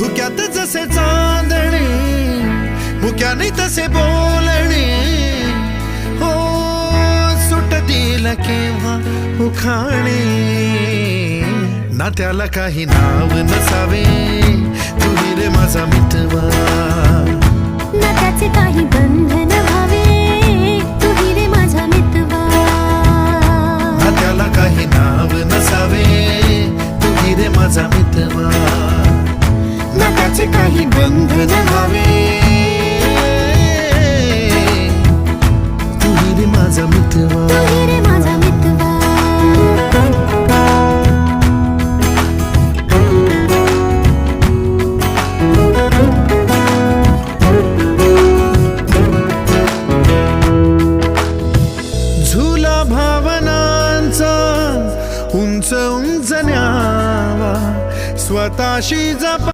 धुक्यात जसे चांदणे मुक्याने तसे बोलणे हो सुटतील केव्हा उखाणे ना त्याला काही नाव नसावे तू रे माझा मितवा ना त्याचे काही बंधन व्हावे तू रे माझा मितवा ना त्याला काही नाव नसावे तू रे माझा मितवा ना त्याचे काही बंधन व्हावे तू रे माझा मितवा तू रे माझा मितवा झुला भावनांचा उंच उंच न्यावा स्वतःशी जपा